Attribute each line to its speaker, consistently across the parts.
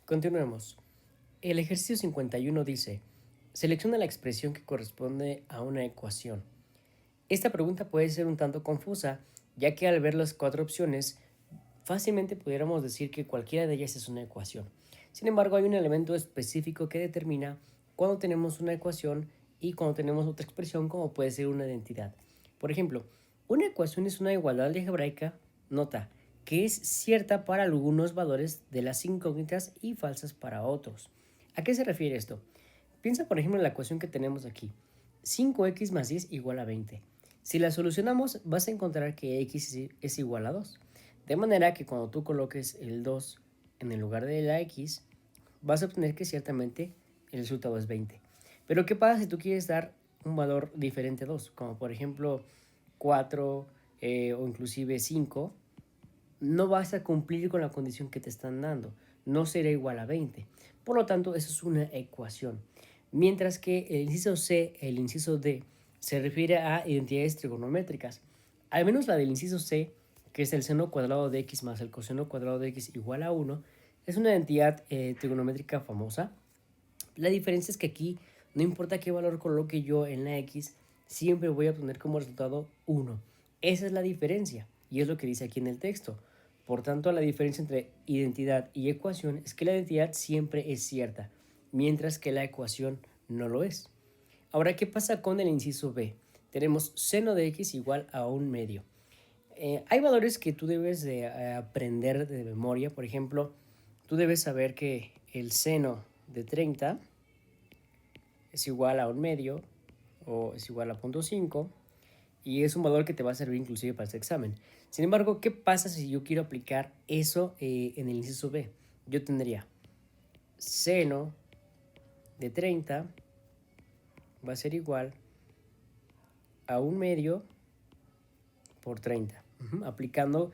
Speaker 1: Continuemos. El ejercicio 51 dice, selecciona la expresión que corresponde a una ecuación. Esta pregunta puede ser un tanto confusa, ya que al ver las cuatro opciones, fácilmente pudiéramos decir que cualquiera de ellas es una ecuación. Sin embargo, hay un elemento específico que determina cuando tenemos una ecuación y cuando tenemos otra expresión, como puede ser una identidad. Por ejemplo, una ecuación es una igualdad algebraica, nota, que es cierta para algunos valores de las incógnitas y falsas para otros. ¿A qué se refiere esto? Piensa, por ejemplo, en la ecuación que tenemos aquí. 5x más 10 igual a 20. Si la solucionamos, vas a encontrar que x es igual a 2. De manera que cuando tú coloques el 2 en el lugar de la x, vas a obtener que ciertamente el resultado es 20. Pero ¿qué pasa si tú quieres dar un valor diferente a 2? Como por ejemplo 4 o inclusive 5. No vas a cumplir con la condición que te están dando. No será igual a 20. Por lo tanto, eso es una ecuación. Mientras que el inciso C, el inciso D, se refiere a identidades trigonométricas. Al menos la del inciso C, que es el seno cuadrado de x más el coseno cuadrado de x igual a 1, es una identidad trigonométrica famosa. La diferencia es que aquí, no importa qué valor coloque yo en la x, siempre voy a obtener como resultado 1. Esa es la diferencia, y es lo que dice aquí en el texto. Por tanto, la diferencia entre identidad y ecuación es que la identidad siempre es cierta, mientras que la ecuación no lo es. Ahora, ¿qué pasa con el inciso B? Tenemos seno de x igual a 1/2. Hay valores que tú debes de aprender de memoria. Por ejemplo, tú debes saber que el seno de 30 es igual a 1/2 o es igual a 0.5. Y es un valor que te va a servir inclusive para este examen. Sin embargo, ¿qué pasa si yo quiero aplicar eso en el inciso B? Yo tendría seno de 30 va a ser igual a 1/2 por 30. Aplicando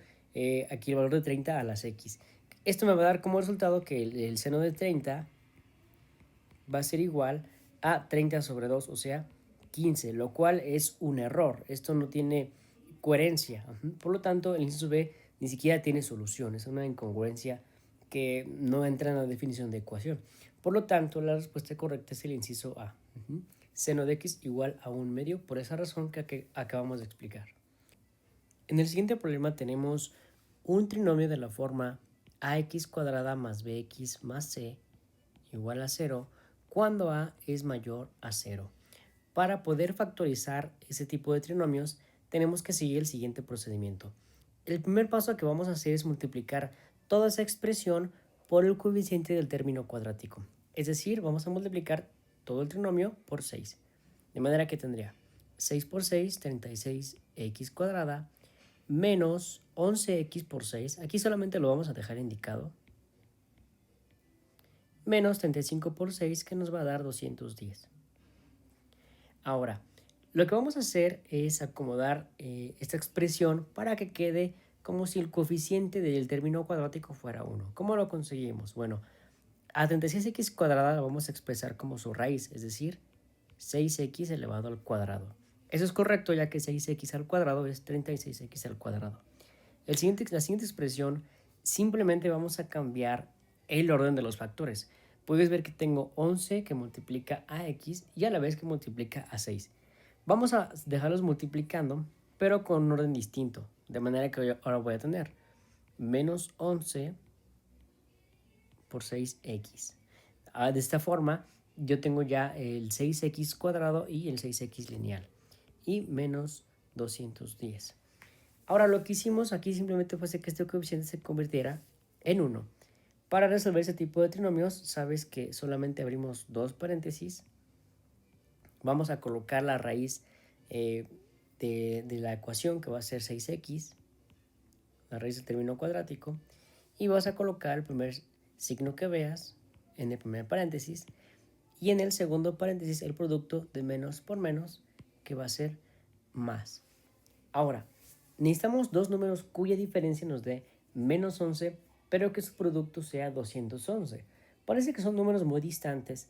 Speaker 1: aquí el valor de 30 a las x. Esto me va a dar como resultado que el seno de 30 va a ser igual a 30 sobre 2, o sea, 15, lo cual es un error. Esto no tiene coherencia. Por lo tanto, el inciso B ni siquiera tiene solución. Es una incongruencia que no entra en la definición de ecuación. Por lo tanto, la respuesta correcta es el inciso A. Seno de x igual a 1/2, por esa razón que acabamos de explicar. En el siguiente problema tenemos un trinomio de la forma ax cuadrada más bx más c igual a 0 cuando a es mayor a 0. Para poder factorizar ese tipo de trinomios, tenemos que seguir el siguiente procedimiento. El primer paso que vamos a hacer es multiplicar toda esa expresión por el coeficiente del término cuadrático. Es decir, vamos a multiplicar todo el trinomio por 6. De manera que tendría 6 por 6, 36x cuadrada, menos 11x por 6. Aquí solamente lo vamos a dejar indicado. Menos 35 por 6, que nos va a dar 210. Ahora, lo que vamos a hacer es acomodar esta expresión para que quede como si el coeficiente del término cuadrático fuera 1. ¿Cómo lo conseguimos? Bueno, a 36x cuadrada la vamos a expresar como su raíz, es decir, 6x elevado al cuadrado. Eso es correcto, ya que 6x al cuadrado es 36x al cuadrado. La siguiente expresión, simplemente vamos a cambiar el orden de los factores. Puedes ver que tengo 11 que multiplica a x y a la vez que multiplica a 6. Vamos a dejarlos multiplicando, pero con un orden distinto. De manera que ahora voy a tener menos 11 por 6x. De esta forma, yo tengo ya el 6x cuadrado y el 6x lineal. Y menos 210. Ahora lo que hicimos aquí simplemente fue que este coeficiente se convirtiera en 1. Para resolver ese tipo de trinomios, sabes que solamente abrimos dos paréntesis. Vamos a colocar la raíz de la ecuación, que va a ser 6x, la raíz del término cuadrático, y vas a colocar el primer signo que veas en el primer paréntesis, y en el segundo paréntesis el producto de menos por menos, que va a ser más. Ahora, necesitamos dos números cuya diferencia nos dé menos 11, pero que su producto sea 211. Parece que son números muy distantes,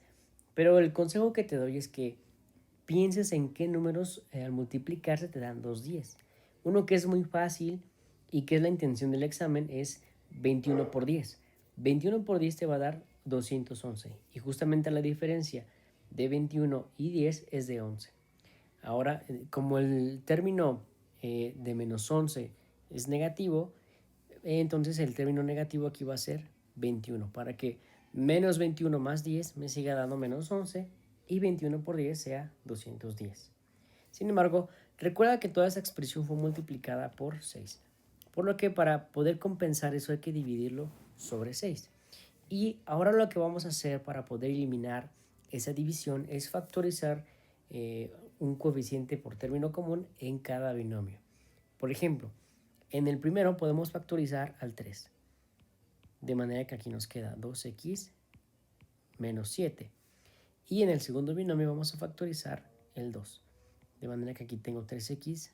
Speaker 1: pero el consejo que te doy es que pienses en qué números al multiplicarse te dan 210. Uno que es muy fácil y que es la intención del examen es 21 por 10. 21 por 10 te va a dar 211 y justamente la diferencia de 21 y 10 es de 11. Ahora, como el término de menos 11 es negativo, entonces el término negativo aquí va a ser 21, para que menos 21 más 10 me siga dando menos 11 y 21 por 10 sea 210. Sin embargo, recuerda que toda esa expresión fue multiplicada por 6, por lo que para poder compensar eso hay que dividirlo sobre 6. Y ahora lo que vamos a hacer para poder eliminar esa división es factorizar un coeficiente por término común en cada binomio. Por ejemplo, en el primero podemos factorizar al 3, de manera que aquí nos queda 2x menos 7. Y en el segundo binomio vamos a factorizar el 2, de manera que aquí tengo 3x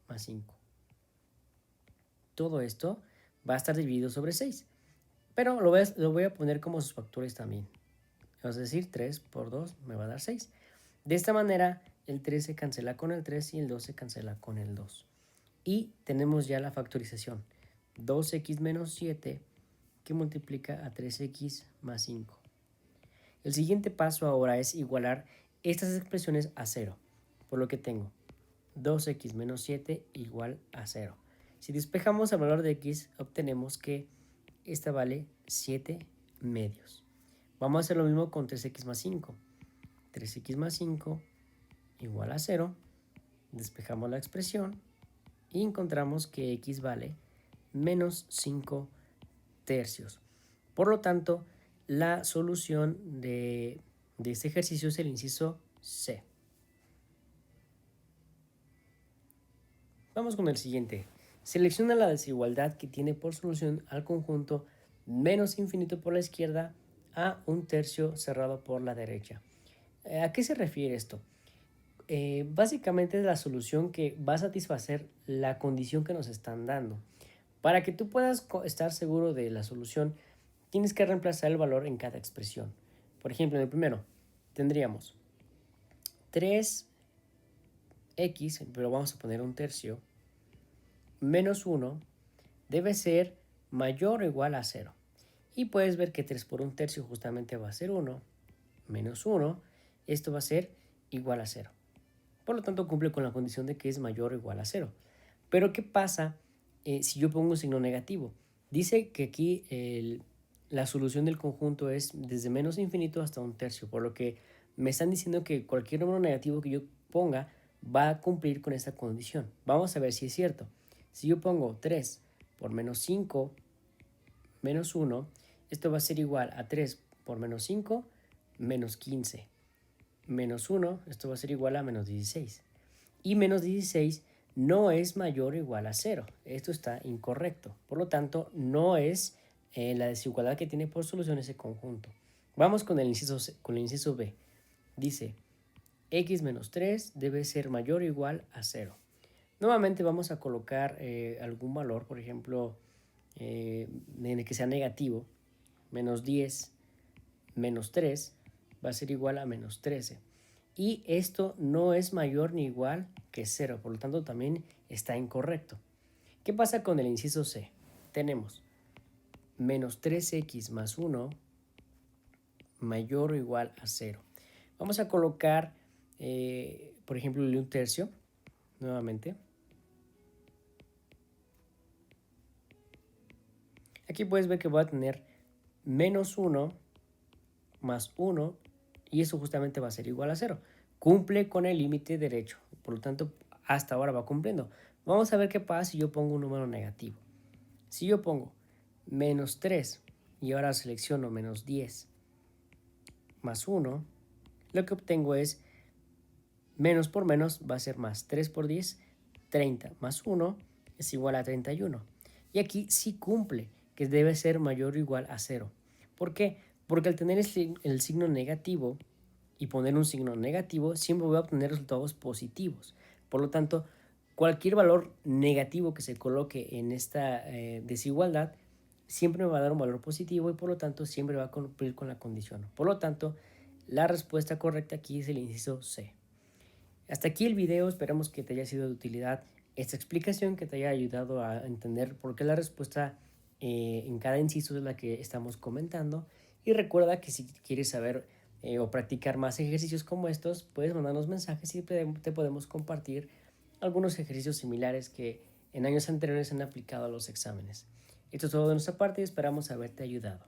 Speaker 1: más 5. Todo esto va a estar dividido sobre 6, pero lo voy a poner como sus factores también. Es decir, 3 por 2 me va a dar 6. De esta manera, el 3 se cancela con el 3 y el 2 se cancela con el 2. Y tenemos ya la factorización. 2x menos 7 que multiplica a 3x más 5. El siguiente paso ahora es igualar estas expresiones a 0, por lo que tengo 2x menos 7 igual a 0. Si despejamos el valor de x, obtenemos que esta vale 7 medios. Vamos a hacer lo mismo con 3x más 5. 3x más 5 igual a 0. Despejamos la expresión y encontramos que x vale menos 5 tercios. Por lo tanto, la solución de este ejercicio es el inciso C. Vamos con el siguiente. Selecciona la desigualdad que tiene por solución al conjunto menos infinito por la izquierda a un tercio cerrado por la derecha. ¿A qué se refiere esto? Básicamente es la solución que va a satisfacer la condición que nos están dando. Para que tú puedas estar seguro de la solución, tienes que reemplazar el valor en cada expresión. Por ejemplo, en el primero tendríamos 3x, pero vamos a poner un tercio, menos 1 debe ser mayor o igual a 0. Y puedes ver que 3 por un tercio justamente va a ser 1, menos 1, esto va a ser igual a 0. Por lo tanto, cumple con la condición de que es mayor o igual a 0. Pero, ¿qué pasa si yo pongo un signo negativo? Dice que aquí la solución del conjunto es desde menos infinito hasta un tercio, por lo que me están diciendo que cualquier número negativo que yo ponga va a cumplir con esta condición. Vamos a ver si es cierto. Si yo pongo 3 por menos 5 menos 1, esto va a ser igual a 3 por menos 5 menos 15. Menos 1, esto va a ser igual a menos 16. Y menos 16 no es mayor o igual a 0. Esto está incorrecto. Por lo tanto, no es la desigualdad que tiene por solución ese conjunto. Vamos con el inciso B. Dice, x menos 3 debe ser mayor o igual a 0. Nuevamente vamos a colocar algún valor, por ejemplo, en el que sea negativo. Menos 10 menos 3 va a ser igual a menos 13. Y esto no es mayor ni igual que 0, por lo tanto también está incorrecto. ¿Qué pasa con el inciso C? Tenemos menos 3x más 1 mayor o igual a 0. Vamos a colocar, por ejemplo, el 1/3 nuevamente. Aquí puedes ver que voy a tener menos 1 más 1 y eso justamente va a ser igual a 0. Cumple con el límite derecho, por lo tanto hasta ahora va cumpliendo. Vamos a ver qué pasa si yo pongo un número negativo. Si yo pongo menos 3 y ahora selecciono menos 10 más 1, lo que obtengo es menos por menos va a ser más. 3 por 10, 30 más 1 es igual a 31. Y aquí sí cumple, que debe ser mayor o igual a 0. ¿Por qué? Porque al tener el signo negativo y poner un signo negativo, siempre voy a obtener resultados positivos. Por lo tanto, cualquier valor negativo que se coloque en esta desigualdad siempre me va a dar un valor positivo y por lo tanto siempre va a cumplir con la condición. Por lo tanto, la respuesta correcta aquí es el inciso C. Hasta aquí el video, esperamos que te haya sido de utilidad. esta explicación que te haya ayudado a entender por qué la respuesta en cada inciso es la que estamos comentando. Y recuerda que si quieres saber o practicar más ejercicios como estos, puedes mandarnos mensajes y te podemos compartir algunos ejercicios similares que en años anteriores han aplicado a los exámenes. Esto es todo de nuestra parte y esperamos haberte ayudado.